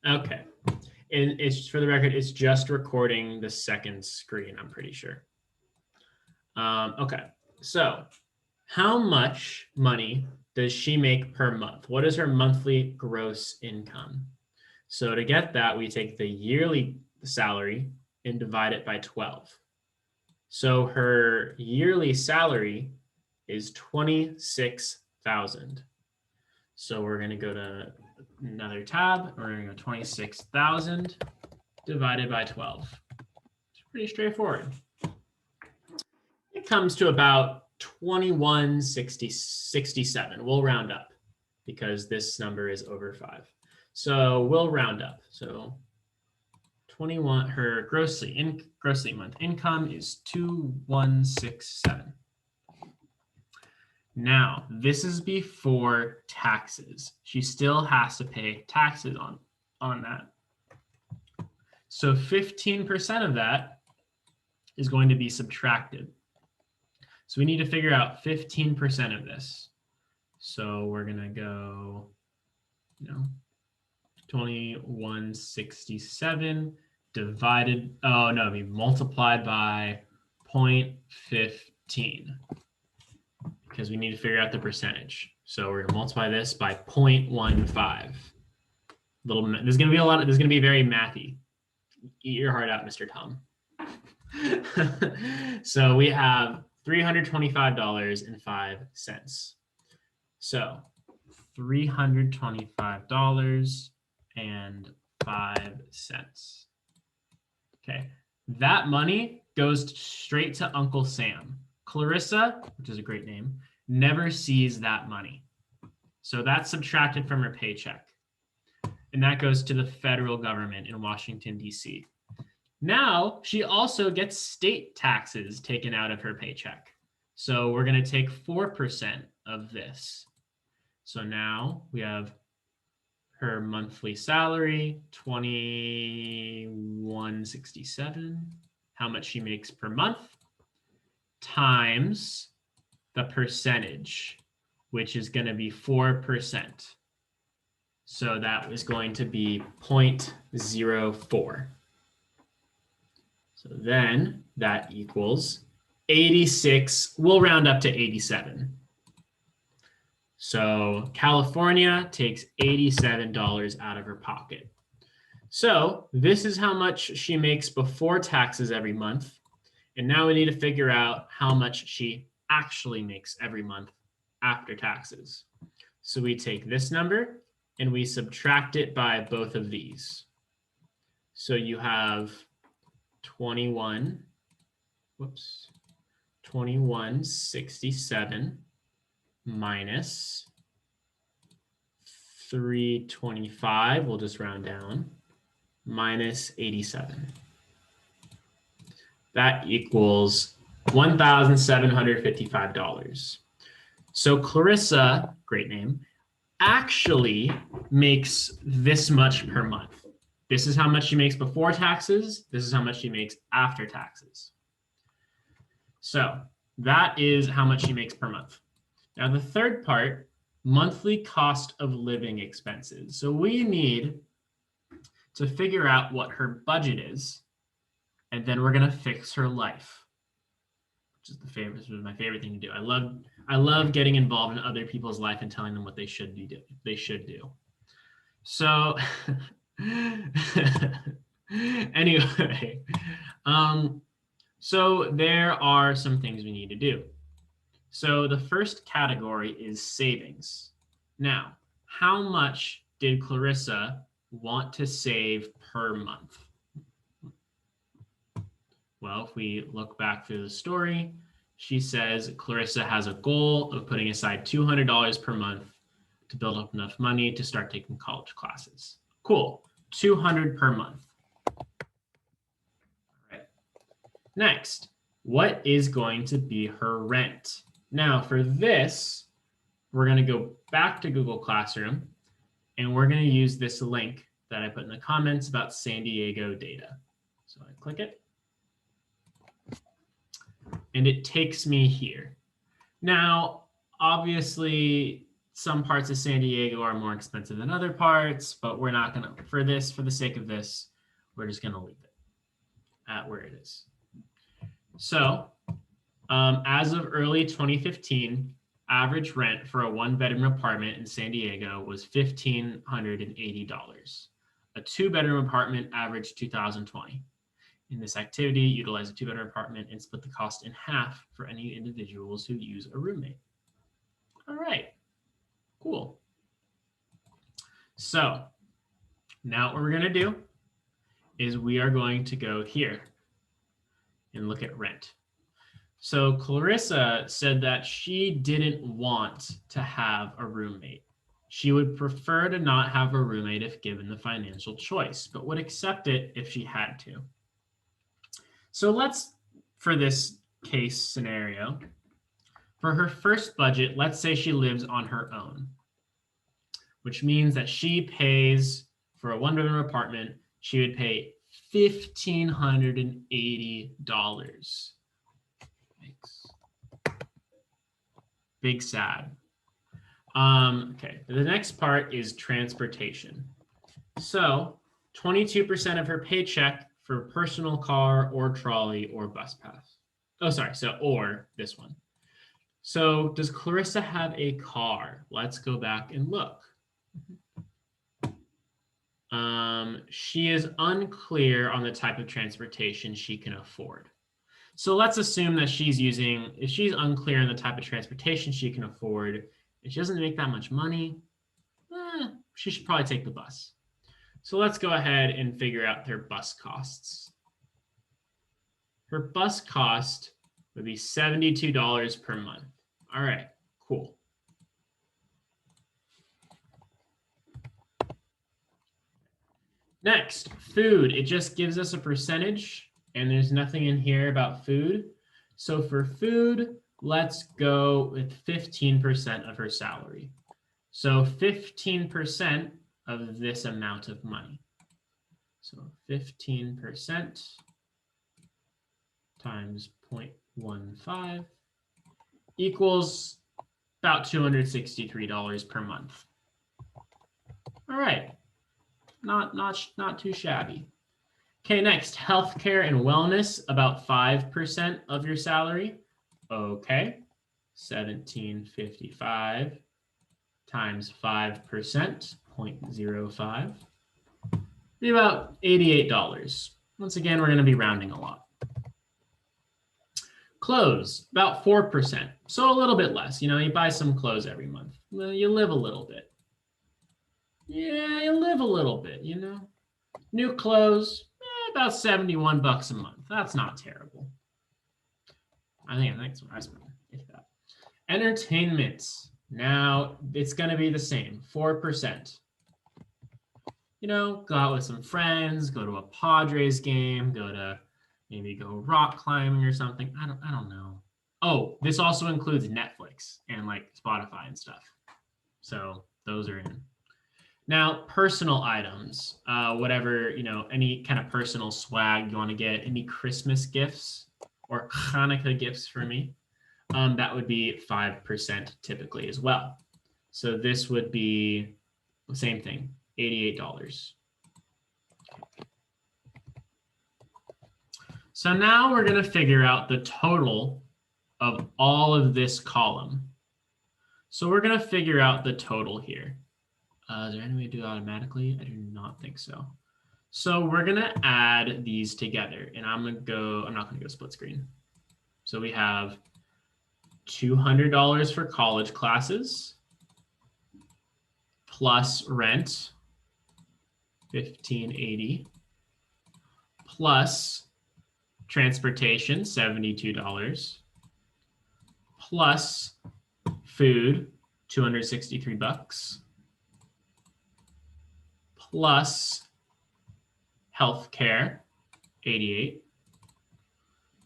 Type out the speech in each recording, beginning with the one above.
Okay. And it's, for the record, it's just recording the second screen, I'm pretty sure. Okay, so how much money does she make per month? What is her monthly gross income? So to get that, we take the yearly salary and divide it by 12. So her yearly salary is $26,000. So we're going to go to another tab. We're going to go 26,000 divided by 12. It's pretty straightforward. It comes to about 21,667. We'll round up because this number is over 5. So we'll round up. So 21, her grossly month income is 2167. Now, this is before taxes. She still has to pay taxes on that. So 15% of that is going to be subtracted. So we need to figure out 15% of this. So we're going to go, 2167 divided, oh no, we multiplied by 0.15 because we need to figure out the percentage. So we're going to multiply this by 0.15. This is going to be this is going to be very mathy. Eat your heart out, Mr. Tom. So we have $325.05. So $325.05. Okay, that money goes straight to Uncle Sam. Clarissa, which is a great name, never sees that money. So that's subtracted from her paycheck. And that goes to the federal government in Washington, D.C. Now, she also gets state taxes taken out of her paycheck. So we're going to take 4% of this. So now we have her monthly salary, $2167, how much she makes per month, times the percentage, which is going to be 4%. So that is going to be 0.04. So then that equals 86. We'll round up to 87. So California takes $87 out of her pocket. So this is how much she makes before taxes every month. And now we need to figure out how much she actually makes every month after taxes. So we take this number and we subtract it by both of these. So you have 2167 minus 325, we'll just round down, minus 87. That equals $1,755. So Clarissa, great name, actually makes this much per month. This is how much she makes before taxes. This is how much she makes after taxes. So that is how much she makes per month. Now the third part, monthly cost of living expenses. So we need to figure out what her budget is, and then we're going to fix her life, which is my favorite thing to do. I love getting involved in other people's life and telling them what they should do. So anyway, so there are some things we need to do. So the first category is savings. Now, how much did Clarissa want to save per month? Well, if we look back through the story, she says Clarissa has a goal of putting aside $200 per month to build up enough money to start taking college classes. Cool, $200 per month. All right. Next, what is going to be her rent? Now for this, we're going to go back to Google Classroom and we're going to use this link that I put in the comments about San Diego data. So I click it and it takes me here. Now, obviously, some parts of San Diego are more expensive than other parts, but we're not gonna, for the sake of this, we're just gonna leave it at where it is. So as of early 2015, average rent for a one-bedroom apartment in San Diego was $1,580. A two-bedroom apartment averaged $2,020. In this activity, utilize a two-bedroom apartment and split the cost in half for any individuals who use a roommate. All right, cool. So now what we're going to do is we are going to go here and look at rent. So Clarissa said that she didn't want to have a roommate. She would prefer to not have a roommate if given the financial choice, but would accept it if she had to. So let's, for this case scenario, for her first budget, let's say she lives on her own, which means that she pays for a one-bedroom apartment, she would pay $1,580. Big sad. Okay, the next part is transportation. So 22% of her paycheck for personal car or trolley or bus pass. Oh, sorry, so or this one. So does Clarissa have a car? Let's go back and look. She is unclear on the type of transportation she can afford. So let's assume that if she's unclear on the type of transportation she can afford, and she doesn't make that much money, she should probably take the bus. So let's go ahead and figure out their bus costs. Her bus cost would be $72 per month. All right, cool. Next, food. It just gives us a percentage, and there's nothing in here about food. So for food, let's go with 15% of her salary. So 15% of this amount of money. So 15% times 0.15 equals about $263 per month. All right, not too shabby. Okay, next, healthcare and wellness, about 5% of your salary. Okay, 1755 times 5%, 0.05, be about $88. Once again, we're going to be rounding a lot. Clothes, about 4%, so a little bit less. You know, you buy some clothes every month. Well, you live a little bit. Yeah, you live a little bit, you know. New clothes, about $71 a month. That's not terrible. I think that's what I spend, if that. Entertainment. Now it's going to be the same, 4%. You know, go out with some friends, go to a Padres game, maybe go rock climbing or something. I don't know. Oh, this also includes Netflix and like Spotify and stuff. So those are in. Now, personal items, whatever, you know, any kind of personal swag you want to get, any Christmas gifts or Hanukkah gifts for me, that would be 5% typically as well. So this would be the same thing, $88. So now we're going to figure out the total of all of this column. So we're going to figure out the total here. Is there any way to do it automatically? I do not think so. So we're going to add these together, and I'm not going to go split screen. So we have $200 for college classes plus rent, $1,580, plus transportation, $72, plus food, $263, plus healthcare, $88,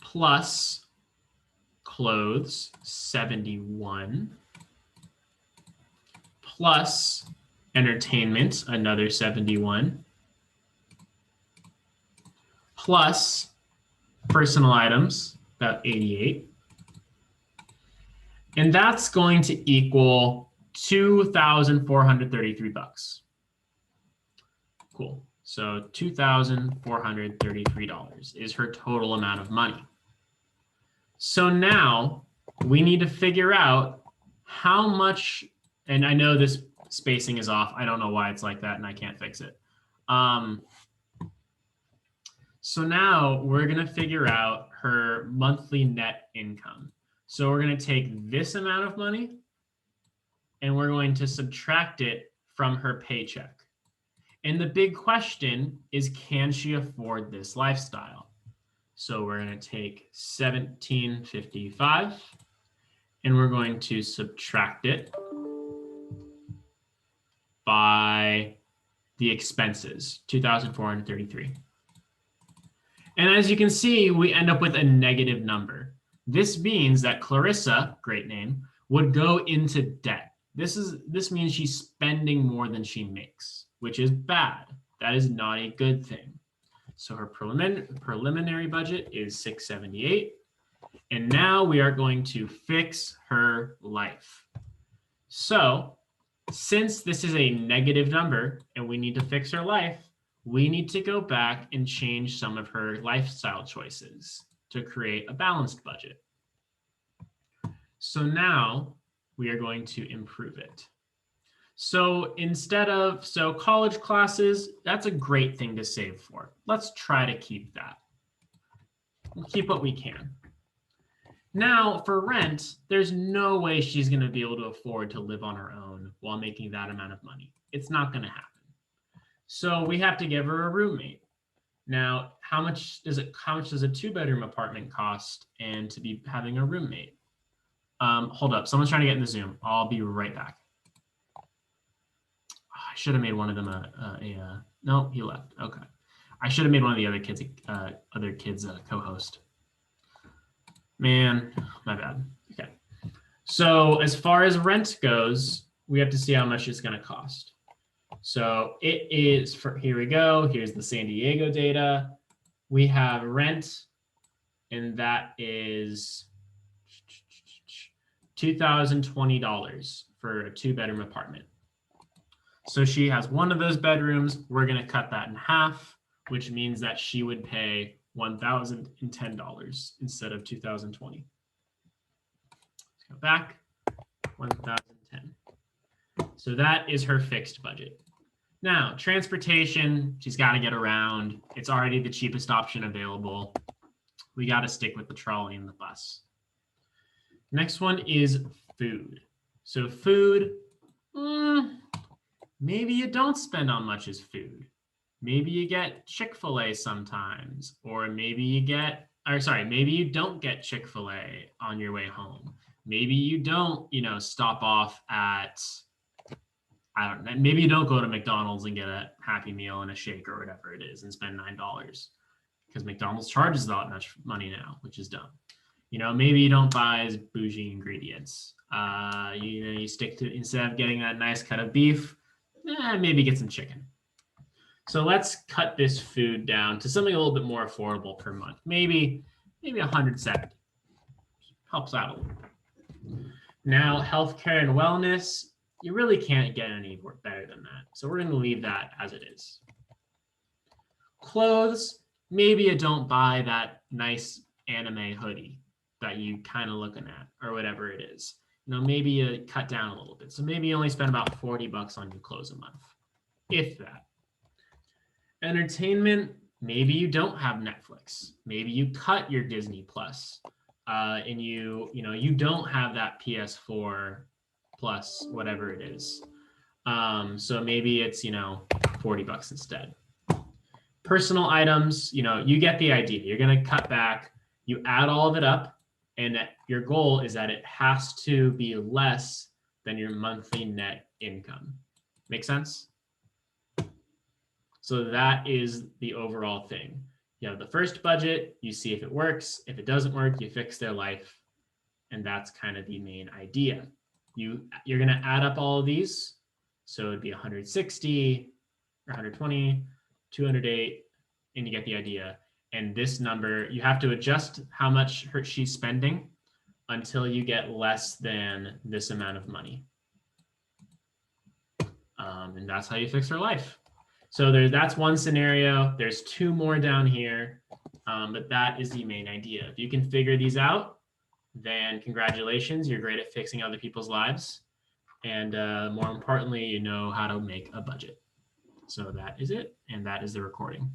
plus clothes, $71, plus entertainment, another $71, plus personal items, about $88. And that's going to equal $2,433. Cool. So $2,433 is her total amount of money. So now we need to figure out how much, and I know this spacing is off. I don't know why it's like that and I can't fix it. So now we're going to figure out her monthly net income. So we're going to take this amount of money and we're going to subtract it from her paycheck. And the big question is, can she afford this lifestyle? So we're going to take $1,755 and we're going to subtract it by the expenses, $2,433. And as you can see, we end up with a negative number. This means that Clarissa, great name, would go into debt. This means she's spending more than she makes, which is bad. That is not a good thing. So her preliminary budget is $678. And now we are going to fix her life. So since this is a negative number and we need to fix her life, we need to go back and change some of her lifestyle choices to create a balanced budget. So now we are going to improve it. So college classes, that's a great thing to save for. Let's try to keep that. We'll keep what we can. Now for rent, there's no way she's going to be able to afford to live on her own while making that amount of money. It's not going to happen. So we have to give her a roommate. Now, how much does a 2-bedroom apartment cost and to be having a roommate? Hold up, someone's trying to get in the Zoom. I'll be right back. I should have made one of them no, he left. Okay. I should have made one of the other kids a co-host. Man, my bad. Okay. So as far as rent goes, we have to see how much it's going to cost. So it is here we go. Here's the San Diego data. We have rent, and that is $2,020 for a 2-bedroom apartment. So she has one of those bedrooms. We're going to cut that in half, which means that she would pay $1,010 instead of $2,020. Let's go back. $1,010. So that is her fixed budget. Now, transportation, she's got to get around. It's already the cheapest option available. We got to stick with the trolley and the bus. Next one is food. So food, maybe you don't spend on much as food. Maybe you get Chick-fil-A sometimes, or maybe you don't get Chick-fil-A on your way home. Maybe you don't, stop off at, I don't know, maybe you don't go to McDonald's and get a Happy Meal and a shake or whatever it is and spend $9 because McDonald's charges that much money now, which is dumb. Maybe you don't buy as bougie ingredients. You stick to, instead of getting that nice cut of beef, maybe get some chicken. So let's cut this food down to something a little bit more affordable per month. Maybe $170. Helps out a little bit. Now, healthcare and wellness, you really can't get any better than that. So we're going to leave that as it is. Clothes, maybe you don't buy that nice anime hoodie that you kind of looking at or whatever it is. Maybe you cut down a little bit. So maybe you only spend about $40 on new clothes a month, if that. Entertainment, maybe you don't have Netflix. Maybe you cut your Disney Plus, and you don't have that PS4 Plus, whatever it is. So maybe it's $40 instead. Personal items, you get the idea. You're going to cut back. You add all of it up, and your goal is that it has to be less than your monthly net income. Make sense? So that is the overall thing. You have the first budget, you see if it works. If it doesn't work, you fix their life. And that's kind of the main idea. You're going to add up all of these. So it'd be 160 or 120, 208, and you get the idea. And this number, you have to adjust how much she's spending until you get less than this amount of money. And that's how you fix their life. So that's one scenario. There's two more down here, but that is the main idea. If you can figure these out, then congratulations, you're great at fixing other people's lives. And more importantly, you know how to make a budget. So that is it. And that is the recording.